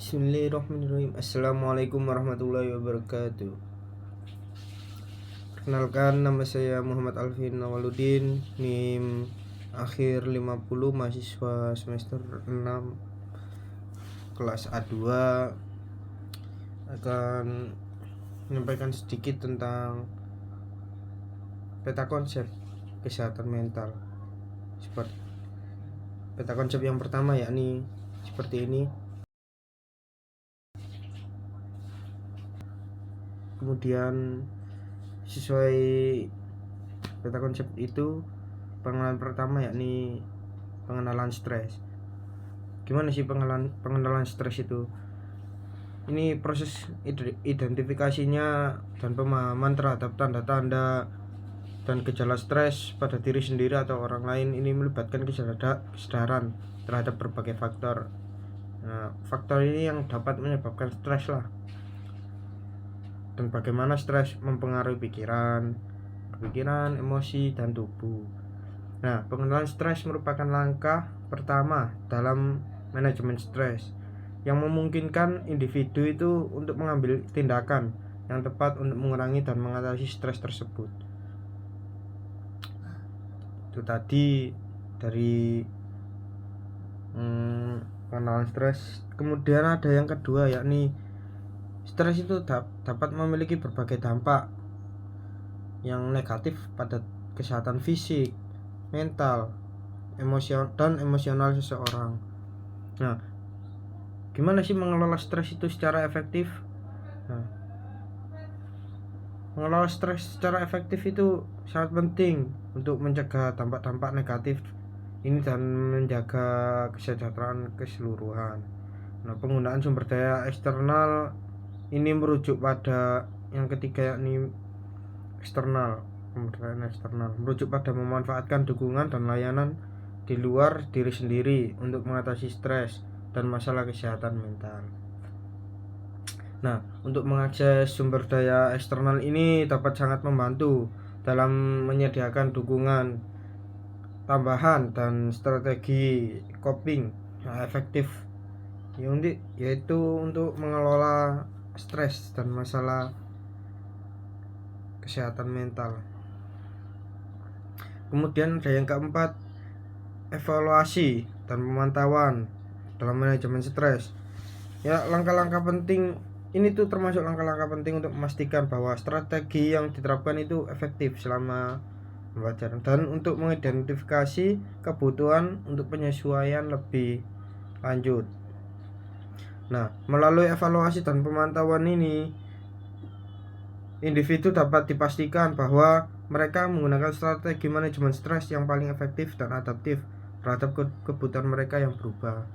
Bismillahirrahmanirrahim. Assalamualaikum warahmatullahi wabarakatuh. Perkenalkan, nama saya Muhammad Alvin Awaludin, NIM akhir 50, mahasiswa semester 6 kelas A2. Akan menyampaikan sedikit tentang peta konsep kesehatan mental. Seperti peta konsep yang pertama yakni seperti ini. Kemudian sesuai peta konsep itu, pengenalan pertama yakni pengenalan stres. Gimana sih pengenalan stres itu? Ini proses identifikasinya dan pemahaman terhadap tanda-tanda dan gejala stres pada diri sendiri atau orang lain. Ini melibatkan kesadaran terhadap berbagai faktor. Nah, faktor ini yang dapat menyebabkan stres lah. Dan bagaimana stres mempengaruhi pikiran, emosi, dan tubuh. Nah, pengenalan stres merupakan langkah pertama dalam manajemen stres yang memungkinkan individu itu untuk mengambil tindakan yang tepat untuk mengurangi dan mengatasi stres tersebut. Itu tadi dari pengenalan stres. Kemudian ada yang kedua yakni stres itu dapat memiliki berbagai dampak yang negatif pada kesehatan fisik, mental, emosional seseorang. Nah, gimana sih mengelola stres itu secara efektif? Nah, mengelola stres secara efektif itu sangat penting untuk mencegah dampak-dampak negatif ini dan menjaga kesejahteraan keseluruhan. Nah, penggunaan sumber daya eksternal ini merujuk pada yang ketiga yakni eksternal. Merujuk pada memanfaatkan dukungan dan layanan di luar diri sendiri untuk mengatasi stres dan masalah kesehatan mental. Nah, untuk mengakses sumber daya eksternal ini dapat sangat membantu dalam menyediakan dukungan tambahan dan strategi coping yang efektif, yaitu untuk mengelola stres dan masalah kesehatan mental. Kemudian ada yang keempat, evaluasi dan pemantauan dalam manajemen stres. Ya, langkah-langkah penting ini tuh termasuk langkah-langkah penting untuk memastikan bahwa strategi yang diterapkan itu efektif selama pembelajaran dan untuk mengidentifikasi kebutuhan untuk penyesuaian lebih lanjut. Nah, melalui evaluasi dan pemantauan ini, individu dapat dipastikan bahwa mereka menggunakan strategi manajemen stres yang paling efektif dan adaptif terhadap kebutuhan mereka yang berubah.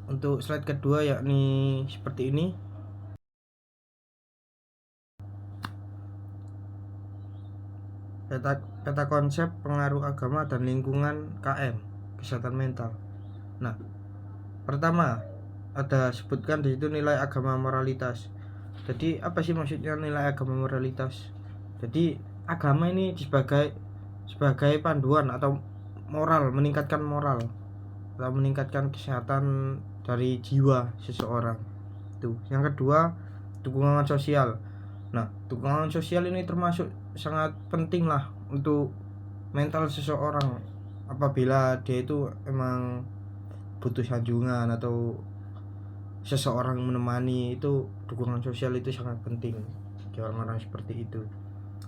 Untuk slide kedua yakni seperti ini. Peta konsep pengaruh agama dan lingkungan KM, kesehatan mental. Nah, pertama ada sebutkan di situ nilai agama moralitas. Jadi apa sih maksudnya nilai agama moralitas? Jadi agama ini sebagai panduan atau moral, meningkatkan moral atau meningkatkan kesehatan dari jiwa seseorang. Itu. Yang kedua, dukungan sosial. Nah, dukungan sosial ini termasuk sangat penting lah untuk mental seseorang apabila dia itu emang butuh sanjungan atau seseorang menemani. Itu dukungan sosial itu sangat penting bagi orang-orang seperti itu.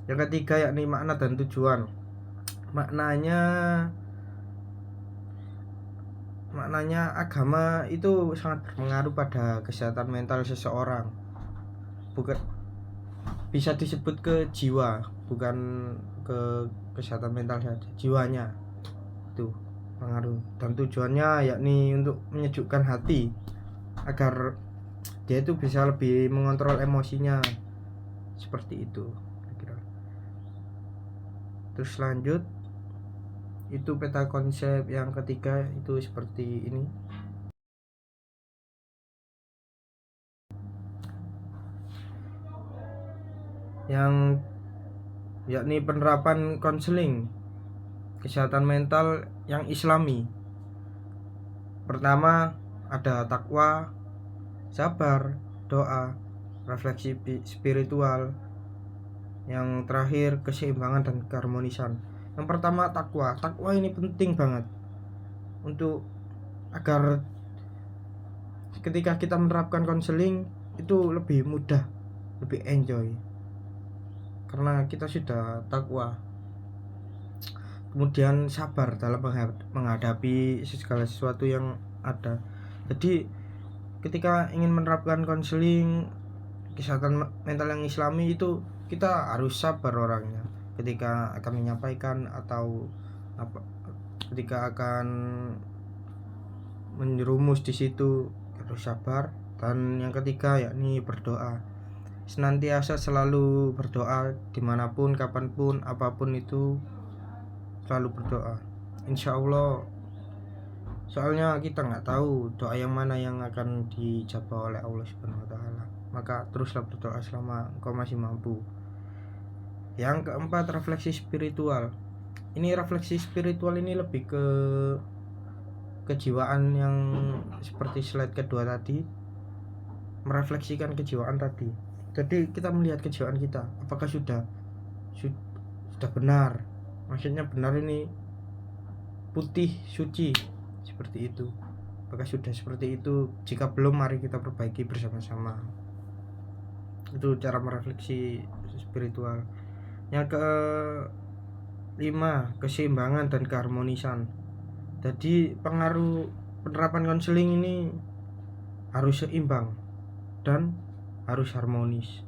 Yang ketiga yakni makna dan tujuan. Maknanya agama itu sangat berpengaruh pada kesehatan mental seseorang. Bukan bisa disebut ke jiwa, bukan ke kesehatan mental saja, jiwanya itu pengaruh. Dan tujuannya yakni untuk menyejukkan hati agar dia itu bisa lebih mengontrol emosinya, seperti itu kira-kira. Terus lanjut, itu peta konsep yang ketiga itu seperti ini. Yang yakni penerapan konseling kesehatan mental yang islami. Pertama ada takwa, sabar, doa, refleksi spiritual. Yang terakhir keseimbangan dan keharmonisan. Yang pertama takwa. Takwa ini penting banget untuk agar ketika kita menerapkan konseling itu lebih mudah, lebih enjoy karena kita sudah takwa. Kemudian sabar dalam menghadapi segala sesuatu yang ada. Jadi ketika ingin menerapkan konseling kesehatan mental yang islami itu kita harus sabar orangnya ketika akan menyampaikan atau ketika akan menyerumus di situ harus sabar. Dan yang ketiga yakni berdoa, senantiasa selalu berdoa dimanapun, kapanpun, apapun itu selalu berdoa, insya Allah. Soalnya kita nggak tahu doa yang mana yang akan dijawab oleh Allah Subhanahu Wa Taala. Maka teruslah berdoa selama engkau masih mampu. Yang keempat, refleksi spiritual. Ini refleksi spiritual ini lebih ke kejiwaan yang seperti slide kedua tadi, merefleksikan kejiwaan tadi. Jadi kita melihat kejiwaan kita apakah sudah benar, maksudnya benar ini putih suci seperti itu, apakah sudah seperti itu. Jika belum, mari kita perbaiki bersama-sama. Itu cara merefleksi spiritual. Yang kelima, keseimbangan dan keharmonisan. Jadi pengaruh penerapan konseling ini harus seimbang dan harus harmonis.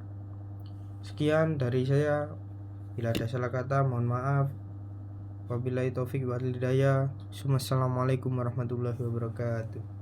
Sekian dari saya. Bila ada salah kata mohon maaf. Wabillahi taufik wal hidayah. Assalamualaikum warahmatullahi wabarakatuh.